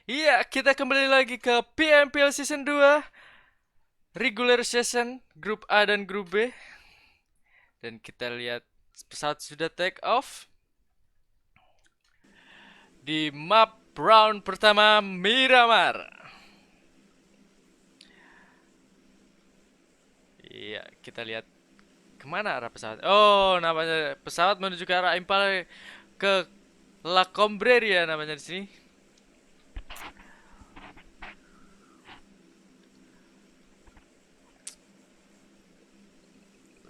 Iya, kita kembali lagi ke PMPL Season 2 Regular Session Grup A dan Grup B. Dan kita lihat pesawat sudah take off di map round pertama Miramar. Iya, kita lihat kemana arah pesawat. Oh, namanya pesawat menuju ke arah Impala ke La Combreria namanya di sini.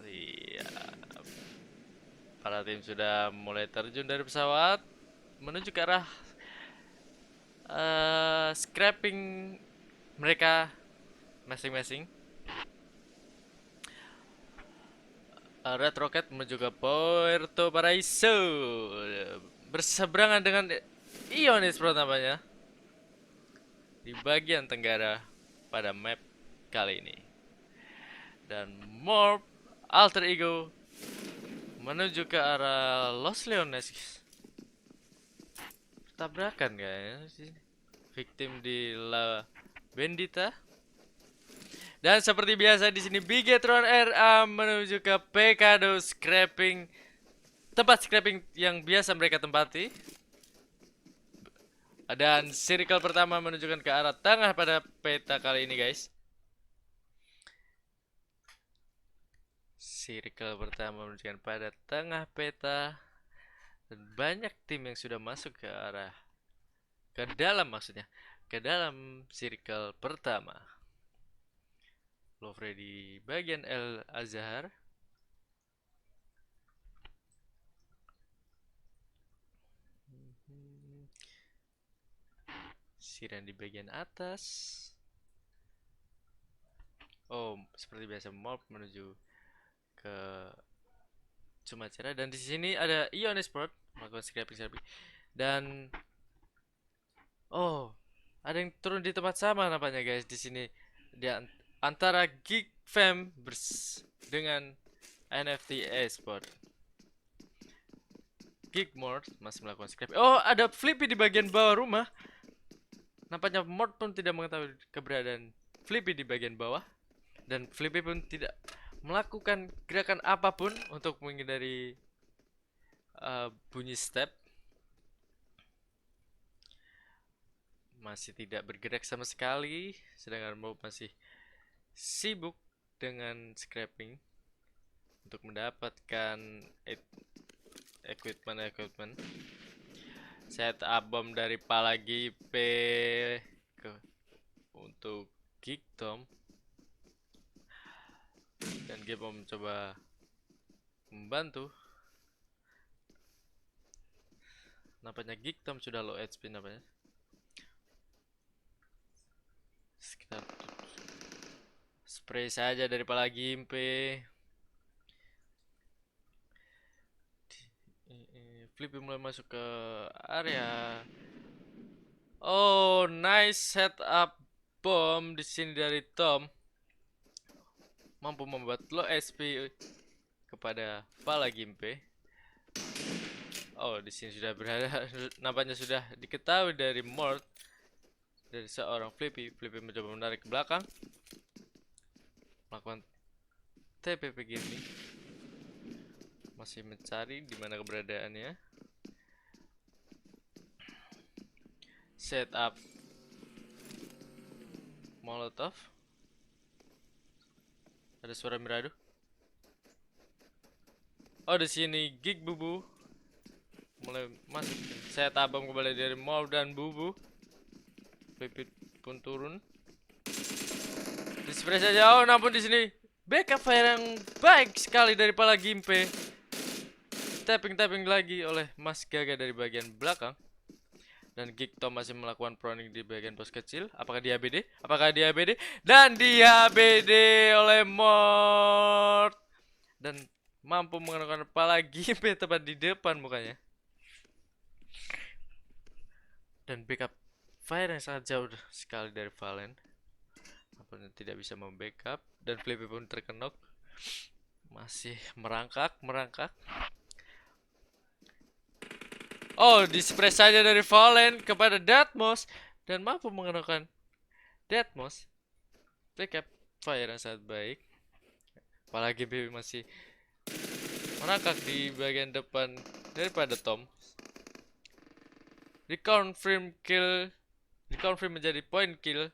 Iya, para tim sudah mulai terjun dari pesawat menuju ke arah scrapping mereka masing-masing. Red Rocket menuju ke Puerto Paraiso berseberangan dengan Ionis pertamanya di bagian tenggara pada map kali ini. Dan Morph Alter Ego menuju ke arah Los Leones. Tabrakan kayaknya sih. Victim di La Bendita. Dan seperti biasa di sini Bigetron RA menuju ke Pecado Scrapping, tempat scrapping yang biasa mereka tempati. Dan circle pertama menunjukkan ke arah tengah pada peta kali ini, guys. Circle pertama menunjukkan pada tengah peta. Dan banyak tim yang sudah masuk ke arah, ke dalam maksudnya, ke dalam circle pertama. Lovre di bagian El Azhar. Siren di bagian atas. Oh, seperti biasa Morph menuju ke Sumatera, dan di sini ada Ionis Sport melakukan scrapping. Dan oh, ada yang turun di tempat sama nampaknya, guys. Di sini di antara Geek Fam dengan NFT Esport. Geek Mort masih melakukan scrapping. Oh, ada Flippy di bagian bawah rumah. Nampaknya Mort pun tidak mengetahui keberadaan Flippy di bagian bawah. Dan Flippy pun tidak melakukan gerakan apapun untuk menghindari bunyi step. Masih tidak bergerak sama sekali, sedangkan Mob masih sibuk dengan scrapping untuk mendapatkan equipment. Set up bom dari Palagi P untuk Geek Tom. Dan Game mencoba membantu. Nampaknya Geek Tom sudah low HP nampaknya. Sekitar spray saja dari Palagi Impe. Flippy mulai masuk ke area. Oh, nice setup bom di sini dari Tom. Mampu membuat low SP kepada Palagimpe. Oh, di sini sudah berada, nampaknya sudah diketahui dari Mort, dari seorang Flippy. Flippy mencoba menarik ke belakang, melakukan TPP gini. Masih mencari di mana keberadaannya. Setup Molotov. Ada suara Mirado. Oh, di sini Geek Bubu mulai masuk. Saya tabam kembali dari Mall dan Bubu. Pipit pun turun. Display saja. Oh, namun di sini backup fire yang baik sekali dari Pala Gimpe. Tapping lagi oleh Mas Gaga dari bagian belakang. Dan Geek Tom masih melakukan proning di bagian pos kecil. Apakah dia ABD? Apakah dia ABD? Dan dia ABD oleh Mort. Dan mampu mengenakan Pala Gimpe tepat di depan mukanya. Dan backup fire yang sangat jauh sekali dari Valen. Nampaknya tidak bisa membackup. Dan Flippy pun terkenok. Masih merangkak. Oh, dispray saja dari Valen kepada Datmos. dan mampu mengenakan Deathmoss, backup fire yang sangat baik. Apalagi BB masih merangkak di bagian depan daripada Tom. Dikonfirm menjadi point kill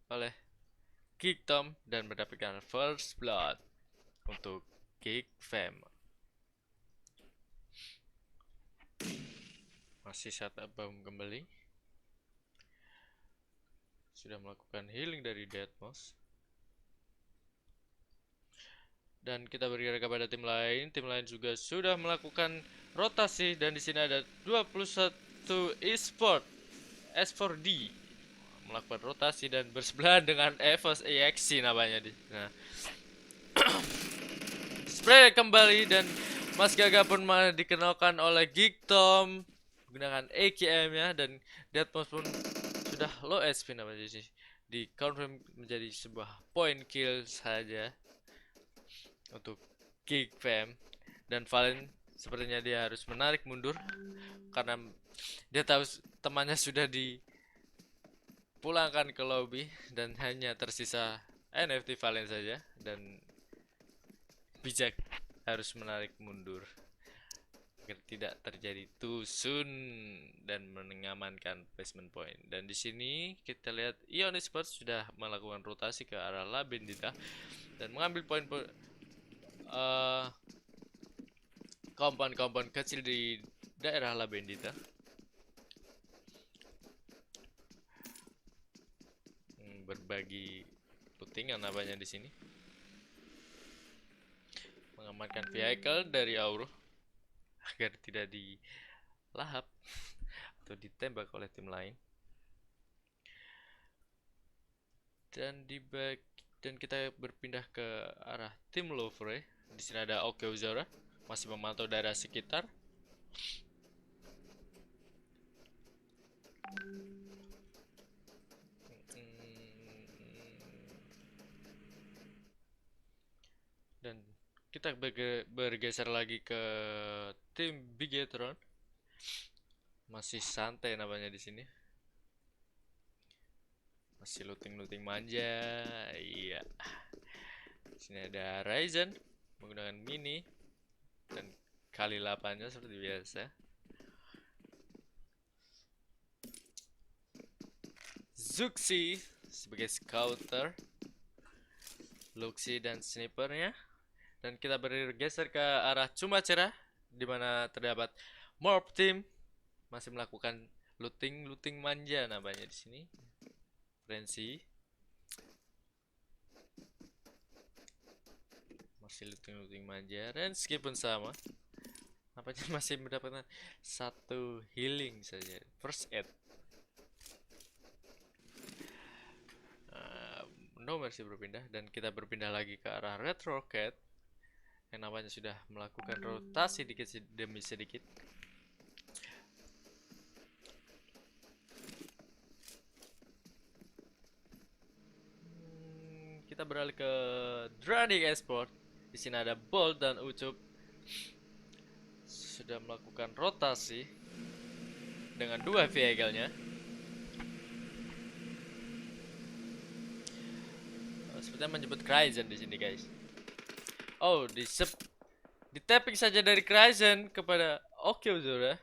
oleh Geek Tom dan mendapatkan first blood untuk Geek Fam. Masih setup bomb kembali. Sudah melakukan healing dari Deathmoss. Dan kita bergerak kepada tim lain. Tim lain juga sudah melakukan rotasi dan di sini ada 21 e-sport S4D melakukan rotasi dan bersebelahan dengan EVOS EXC namanya di. Nah, spray kembali dan Mas Gaga pun dikenalkan oleh Geek Tom menggunakan AKM ya, dan Deathmoss pun sudah low SP namanya sih. Di confirm menjadi sebuah point kill saja untuk Geek Fam, dan Valen sepertinya dia harus menarik mundur karena dia tahu temannya sudah dipulangkan ke lobby dan hanya tersisa NFT Valen saja, dan bijak harus menarik mundur agar tidak terjadi too soon dan mengamankan placement point. Dan di sini kita lihat Ion Esports sudah melakukan rotasi ke arah La Bendita dan mengambil poin kompon-kompon kecil di daerah La Bendita. Berbagi lootingan namanya di sini. Mengamankan vehicle dari Auro agar tidak dilahap atau ditembak oleh tim lain. Dan kita berpindah ke arah tim Louvre. Di sini ada Oke Uzora masih memantau daerah sekitar. Dan kita bergeser lagi ke tim Bigetron. Masih santai namanya di sini. Masih looting manja. Iya. Di sini ada Ryzen menggunakan mini dan kali 8-nya seperti biasa. Zuxi sebagai scouter, Luxi dan snipernya. Dan kita bergeser ke arah Cumacera di mana terdapat Morph Team masih melakukan looting manja namanya di sini. Frenzy masih looting manja, Rensky pun sama. Nampaknya masih mendapatkan satu healing saja, first aid. No Mercy berpindah dan kita berpindah lagi ke arah Red Rocket yang namanya sudah melakukan rotasi dikit demi sedikit. Kita beralih ke Dranic Esport. Di sini ada Bolt dan Ucup sudah melakukan rotasi dengan dua vehicle-nya. Sepertinya menyebut Kryzen di sini, guys. Oh, di tapping saja dari Kryzen kepada Oke Uzora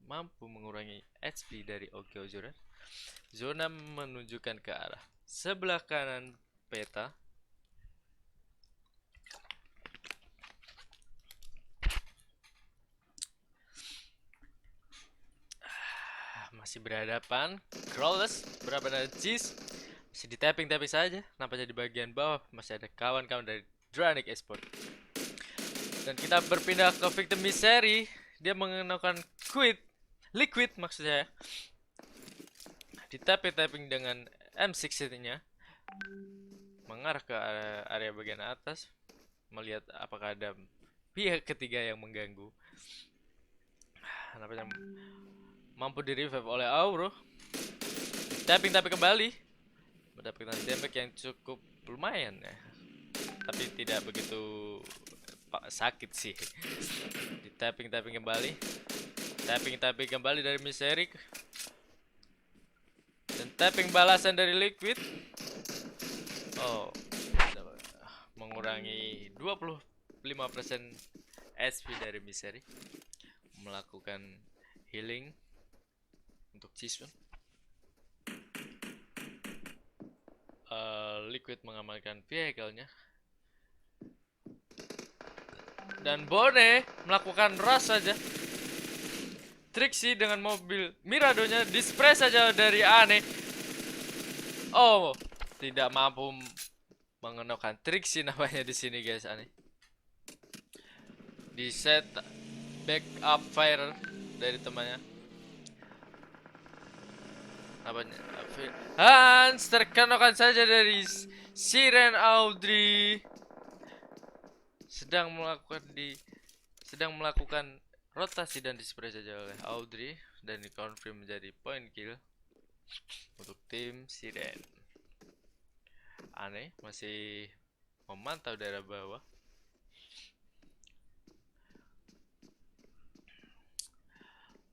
mampu mengurangi HP dari Oke Uzora. Zona menunjukkan ke arah sebelah kanan peta. Masih berhadapan Crawlers berhadapan dengan Cheese. Masih di tapping saja. Nampaknya di bagian bawah masih ada kawan-kawan dari Dranic Esport. Dan kita berpindah ke victim misery. Dia mengenakan liquid maksudnya. Di tapping dengan M60-nya mengarah ke area bagian atas, melihat apakah ada pihak ketiga yang mengganggu. Nampaknya mampu di revive oleh Auro. Tapping kembali, mendapatkan damage yang cukup lumayan ya, tapi tidak begitu sakit sih. Di tapping kembali, tapping kembali dari Miserik. Tapping balasan dari Liquid. Oh, mengurangi 25% SP dari Misery. Melakukan healing untuk Jisung. Liquid mengamankan vehicle-nya. Dan Bone melakukan rush saja. Trixie dengan mobil Miradonya dispray saja dari Ane. Oh, tidak mampu mengenokkan Trixie namanya di sini guys, Ane. Di set backup fire dari temannya. Namanya Hans terkenokan saja dari Siren Audrey. Sedang melakukan rotasi dan dispray saja oleh Audrey dan dikonfirm menjadi point kill untuk tim Siren. Aneh masih memantau daerah bawah.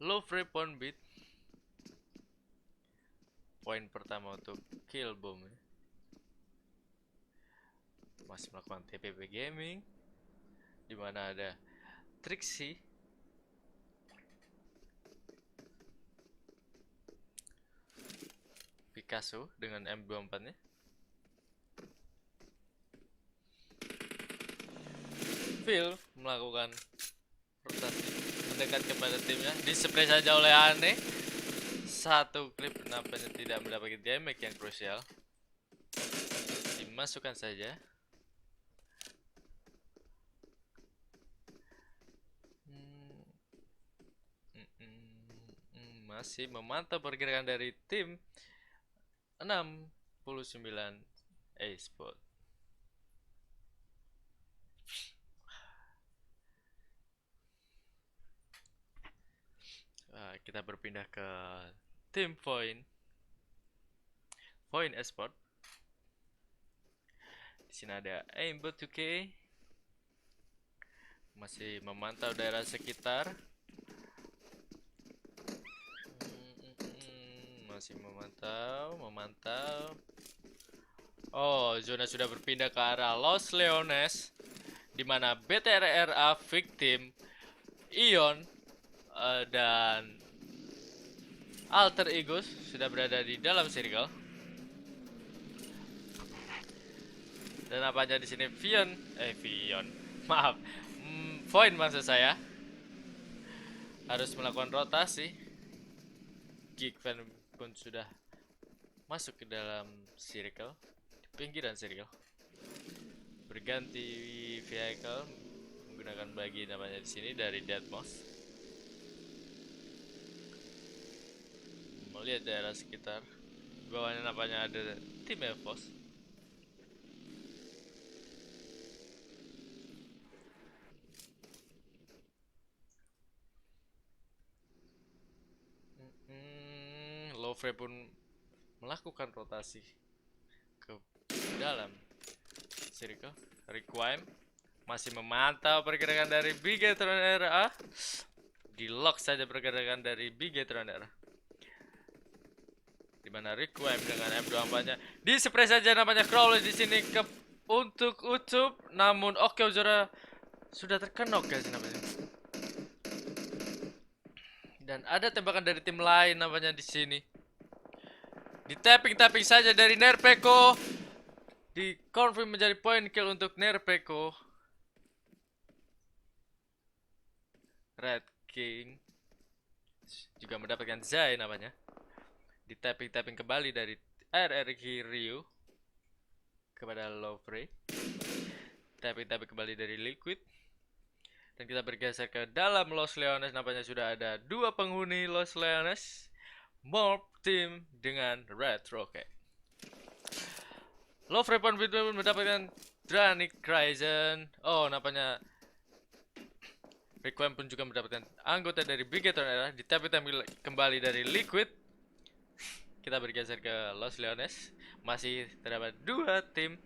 Low free point beat. Poin pertama untuk kill bomb. Masih melakukan TPP gaming, dimana ada Trixie, Picasso dengan M24 nya. Phil melakukan rotasi mendekat kepada timnya, dispray saja oleh Ane. Satu klip nampaknya tidak mendapatkan damage yang krusial. Dimasukkan saja. Masih memantau pergerakan dari tim 69 eSport. Kita berpindah ke tim Point Esport. Di sini ada Aimbot 2K masih memantau daerah sekitar. Masih memantau. Oh, zona sudah berpindah ke arah Los Leones, di mana BTRRA victim Ion dan Alter Egos sudah berada di dalam circle. Dan apanya di sini Void maksud saya harus melakukan rotasi. Geekfan pun sudah masuk ke dalam circle, di pinggiran circle, berganti vehicle menggunakan bagi namanya di sini dari Deadmos. Melihat daerah sekitar, bawahnya nampaknya ada tim Evos. Lofre pun melakukan rotasi ke dalam circle. Requiem masih memantau pergerakan dari Bigetron RA. Di lock saja pergerakan dari Bigetron RA, dimana Requiem dengan M24-nya dispray saja namanya Crowley di sini untuk Ucup. Namun oke, Ozora sudah terkenok guys namanya. Dan ada tembakan dari tim lain namanya di sini. Di tapping saja dari Nerpeko. Di confirm menjadi point kill untuk Nerpeko. Red King juga mendapatkan Zai namanya. Di tapping kembali dari RRQ Ryu kepada Lovre. Tapping kembali dari Liquid. Dan kita bergeser ke dalam Los Leones. Nampaknya sudah ada dua penghuni Los Leones. Morph Team dengan Red Rocket. Lovre pun mendapatkan Dranic Cryzen. Oh, nampaknya Requiem pun juga mendapatkan anggota dari Bigetron era. Di tapping kembali dari Liquid. Kita bergeser ke Los Leones. Masih terdapat dua tim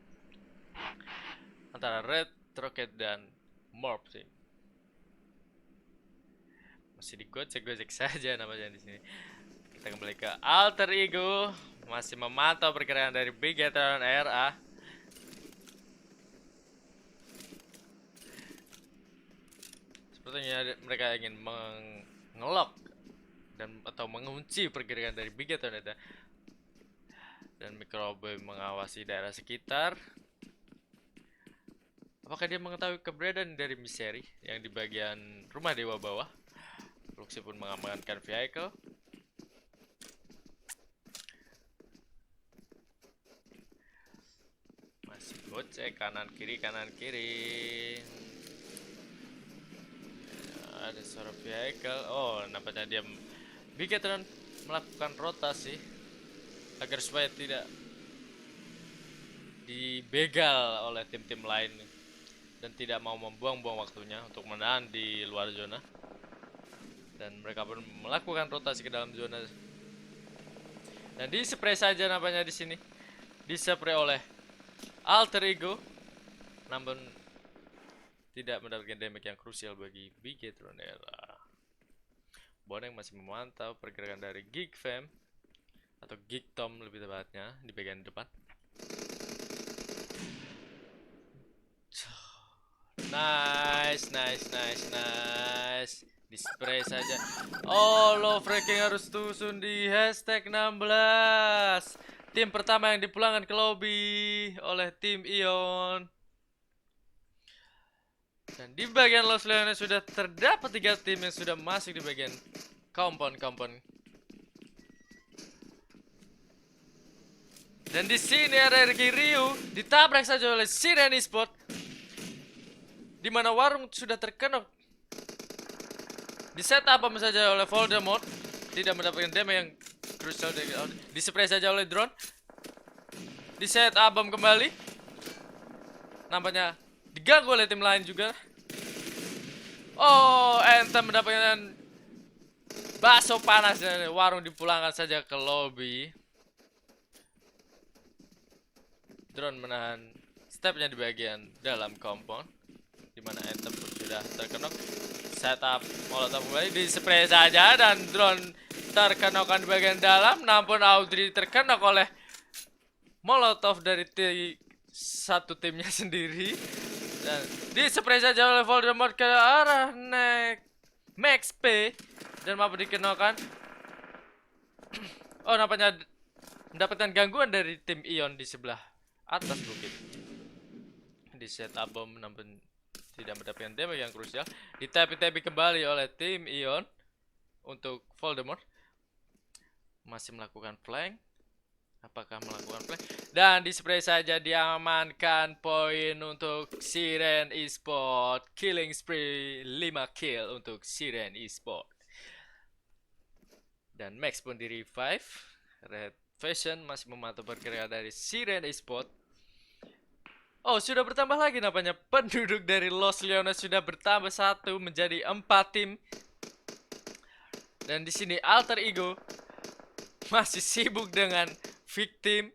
antara Red Rocket dan Morph Team. Masih digocek saja namanya di sini. Kita kembali ke Alter Ego masih memantau pergerakan dari Bigetron RA. Sepertinya mereka ingin mengelok dan atau mengunci pergerakan dari Bigetron RA. Dan Microboy mengawasi daerah sekitar. Apakah dia mengetahui keberadaan dari Misery yang di bagian rumah dewa bawah? Luxy pun mengamankan vehicle. Masih gocek kanan kiri kanan kiri. Ada suara vehicle. Oh, nampaknya dia Bigetron melakukan rotasi agar supaya tidak dibegal oleh tim-tim lain dan tidak mau membuang-buang waktunya untuk menahan di luar zona. Dan mereka pun melakukan rotasi ke dalam zona. Dan di-spray saja nampaknya di sini. Di-spray oleh Alter Ego, namun tidak mendapatkan damage yang krusial bagi Bigetron RA. Boneng masih memantau pergerakan dari Geek Fam atau Geek Tom lebih tepatnya di bagian depan. Nice. Di-spray saja. Oh, low fracking harus tusun di hashtag 16. Tim pertama yang dipulangkan ke lobby oleh tim Ion. Dan di bagian Los Leones sudah terdapat 3 tim yang sudah masuk di bagian kompon. Dan di sini ada Ricky Ryu ditabrak saja oleh Siren Esport, di mana Warung sudah terkena di setup saja oleh Voldemort, tidak mendapatkan damage yang krusial. Di-spray saja oleh drone. Di setup kembali. Nampaknya diganggu oleh tim lain juga. Oh, Anthem mendapatkan bakso panas dan Warung dipulangkan saja ke lobby. Drone menahan stepnya di bagian dalam kompon, dimana Anthem pun sudah terkenok. Setup molotov kembali di-spray saja dan drone terkenokkan di bagian dalam, namun Audrey terkenok oleh molotov dari satu timnya sendiri. Dan di-spray saja oleh Voldemort ke arah Max P dan mampu dikenakan. Oh, nampaknya mendapatkan gangguan dari tim Ion di sebelah atas bukit. Di setup bom namun tidak mendapatkan damage yang krusial. Ditapi-tapi kembali oleh tim Ion untuk Voldemort. Masih melakukan flank. Apakah melakukan flank? Dan di-spray saja, diamankan poin untuk Siren Esport. Killing spree 5 kill untuk Siren Esport. Dan Max pun di revive. Red Fashion masih memantau pergerakan dari Siren Esport. Oh, sudah bertambah lagi nampaknya. Penduduk dari Los Leones sudah bertambah 1 menjadi 4 tim. Dan di sini Alter Ego masih sibuk dengan victim,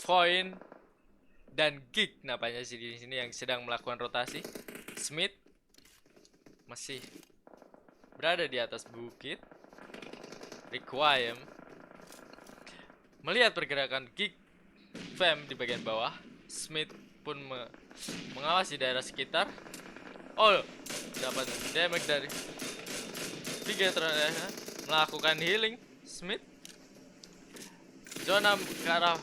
Void, dan Geek nampaknya di sini yang sedang melakukan rotasi. Smith masih berada di atas bukit. Requiem melihat pergerakan Geek Fam di bagian bawah. Smith pun mengawasi daerah sekitar. Oh, dapat damage dari Bigetron ya. Melakukan healing. Smith zona ke arah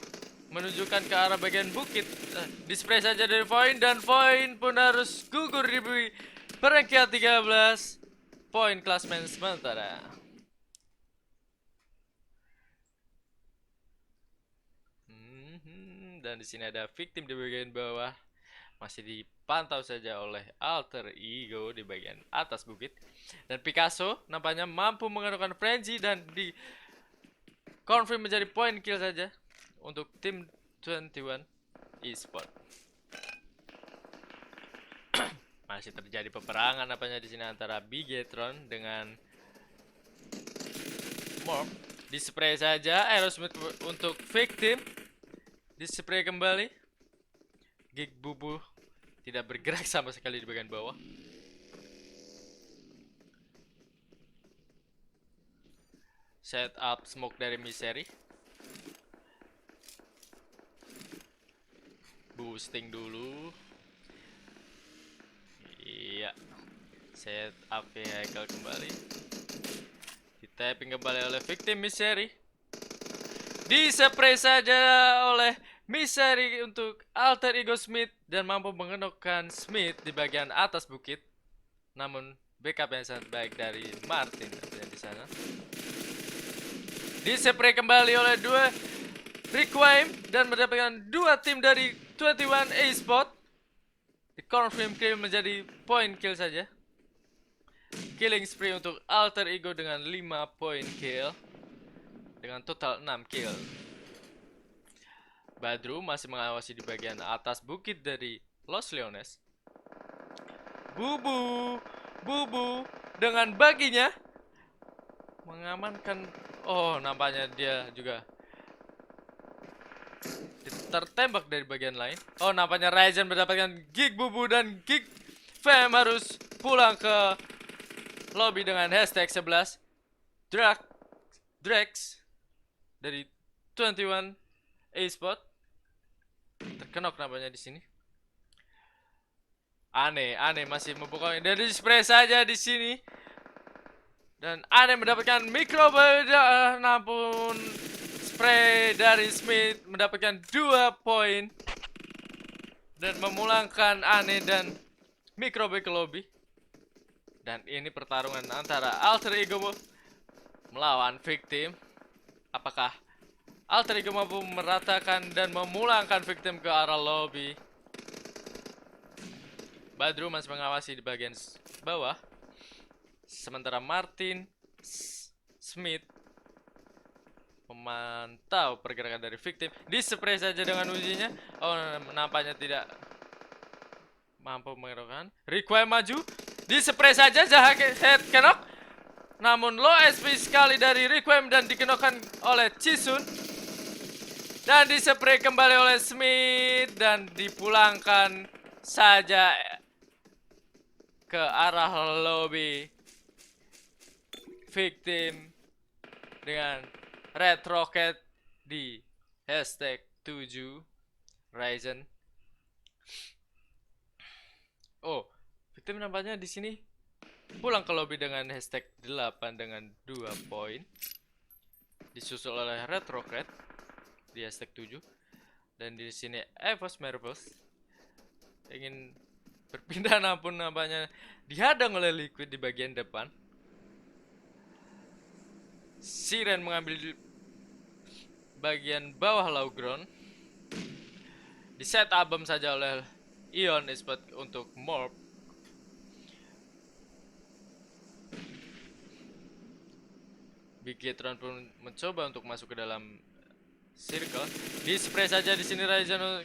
menunjukkan ke arah bagian bukit. Di-spray saja dari Void dan Void pun harus gugur di peringkat 13 poin klasmen sementara. Dan di sini ada victim di bagian bawah, masih dipantau saja oleh Alter Ego di bagian atas bukit. Dan Picasso nampaknya mampu menggunakan frenzy dan di confirm menjadi point kill saja untuk tim 21 Esport. Masih terjadi peperangan nampaknya di sini antara Bigetron dengan Morph. Di-spray saja Aerosmith untuk victim. Di-spray kembali. Geek Bubu tidak bergerak sama sekali di bagian bawah. Set up smoke dari Misery. boosting dulu. Iya, set up vehicle kembali. Di-tapping kembali oleh victim Misery. Di-spray saja oleh Misery untuk alter ego Smith dan mampu mengenokkan Smith di bagian atas bukit. Namun backup yang sangat baik dari Martin di sana. Di-spray kembali oleh dua Requiem dan mendapatkan dua tim dari 21 A-Spot. Di-confirm kill menjadi point kill saja. Killing spree untuk alter ego dengan 5 point kill. Dengan total 6 kill. Badru masih mengawasi di bagian atas bukit dari Los Leones. Bubu dengan baginya mengamankan. Oh, nampaknya dia juga tertembak dari bagian lain. Oh, nampaknya Ryzen mendapatkan gig Bubu dan gig Fam harus pulang ke lobby dengan hashtag 11. Drex dari 21 A-Spot terkenok nampaknya di sini. Aneh masih membuka dari spray saja di sini. Dan Aneh mendapatkan microbeda, namun spray dari Smith mendapatkan 2 poin dan memulangkan Aneh dan microbe ke lobby. Dan ini pertarungan antara alter ego melawan victim. Apakah alter ego mampu meratakan dan memulangkan victim ke arah lobby? Badru masih mengawasi di bagian bawah. Sementara Martin Smith memantau pergerakan dari victim. Di-spray saja dengan ujinya. Oh, nampaknya tidak mampu mengerokkan. Requiem maju. Di-spray saja Jahat head kenok. Namun low SP sekali dari Requiem dan dikenokkan oleh Chisun. Dan di-spray kembali oleh Smith dan dipulangkan saja ke arah lobby victim dengan red rocket di hashtag 7 Ryzen. Oh, victim nampaknya di sini pulang ke lobby dengan hashtag 8 dengan 2 poin. Disusul oleh red rocket di hashtag 7. Dan di sini Evos Marbles ingin berpindah, namun nampaknya dihadang oleh Liquid di bagian depan. Siren mengambil di bagian bawah low ground. Di set album saja oleh Ion Espot untuk Morph. Bigetron pun mencoba untuk masuk ke dalam circle. Di spray saja di sini Ryzen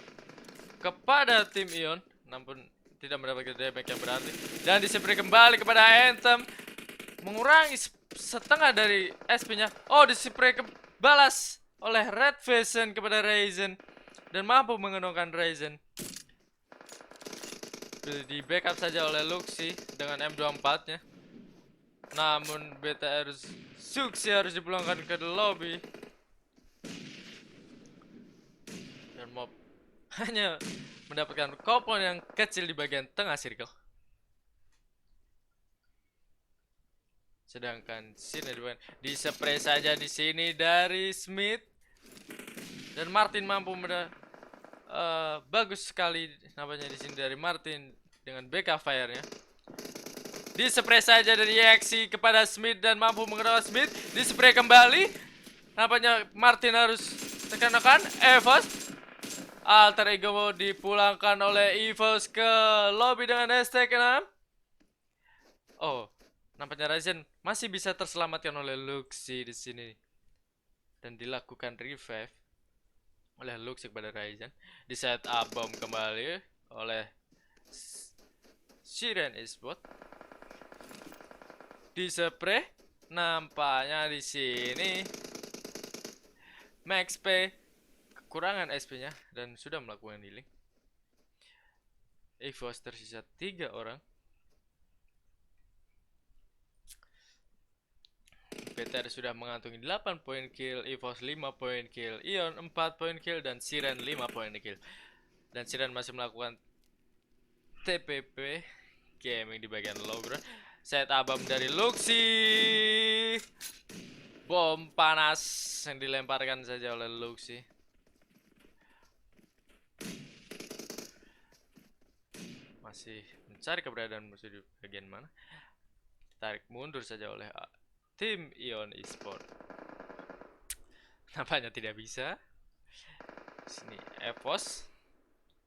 kepada tim Ion, namun tidak mendapatkan damage yang berarti. Dan di spray kembali kepada Anthem, mengurangi setengah dari SP-nya. Oh, di-spray balas oleh Red Vision kepada Ryzen dan mampu mengenongkan Ryzen. Di backup saja oleh Luxi dengan M24-nya. Namun Beta Suksi harus dipulangkan ke lobby. Dan Mob hanya mendapatkan kopon yang kecil di bagian tengah circle. Sedangkan sini di-spray saja di sini dari Smith dan Martin mampu bagus sekali namanya di sini dari Martin dengan backup fire-nya. Di-spray saja dari EXI kepada Smith dan mampu mengerok Smith. Di-spray kembali. Nampaknya Martin harus tekan-tekan Evos. Alter ego dipulangkan oleh Evos ke lobby dengan hashtag 6. Oh, nampaknya Ryzen masih bisa terselamatkan oleh Luxi di sini. Dan dilakukan revive oleh Luxi kepada Ryzen. Di set up bom kembali oleh Siren Espot. Di spray nampaknya di sini Max P kekurangan SP-nya dan sudah melakukan healing. Evos tersisa 3 orang. BTR sudah mengantungi 8 poin kill, Evos 5 poin kill, Ion 4 poin kill, dan Siren 5 poin kill. Dan Siren masih melakukan TPP gaming di bagian low ground. Set abam dari Luxi. Bom panas yang dilemparkan saja oleh Luxi. Masih mencari keberadaan musuh di bagian mana. Tarik mundur saja oleh tim Ion Esport. Nampaknya tidak bisa. Sini Evos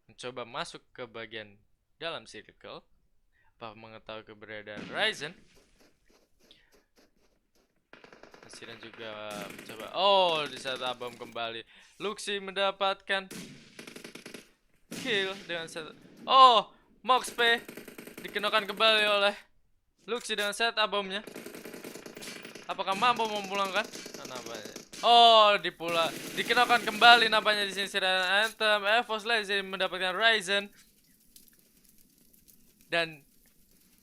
mencoba masuk ke bagian dalam circle. Apa mengetahui keberadaan Ryzen. Siren juga mencoba. Oh, di saat abam kembali, Luxi mendapatkan kill dengan set. Oh, Mox P dikenakan kembali oleh Luxi dengan set abamnya. Apakah mampu memulangkan? Nampaknya. Oh, dikenakan kembali nampaknya di sini Siren Anthem. Evos Lazy mendapatkan Ryzen dan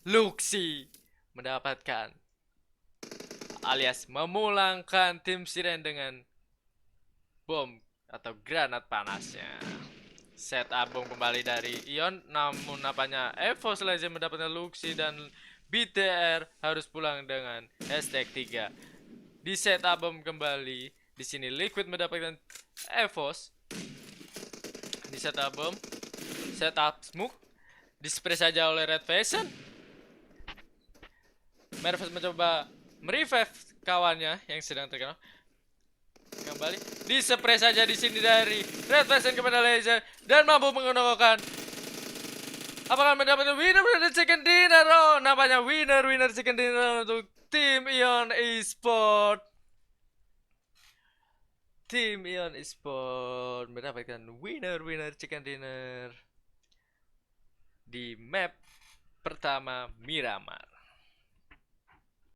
Luxi mendapatkan alias memulangkan tim Siren dengan bom atau granat panasnya. Set abom kembali dari Ion, namun nampaknya Evos Lazy mendapatkan Luxi dan BTR harus pulang dengan hashtag 3. Di set abom kembali, di sini Liquid mendapatkan Evos. Di set abom, setup smoke dispray saja oleh Red Fashion. Mervis mencoba merevive kawannya yang sedang terkena. Kembali dispray saja di sini dari Red Fashion kepada Laser dan mampu menggunakan. Apakah mendapatkan winner chicken dinner? Oh, nampaknya winner chicken dinner untuk tim Ion Esport. Tim Ion Esport mendapatkan winner chicken dinner di map pertama Miramar.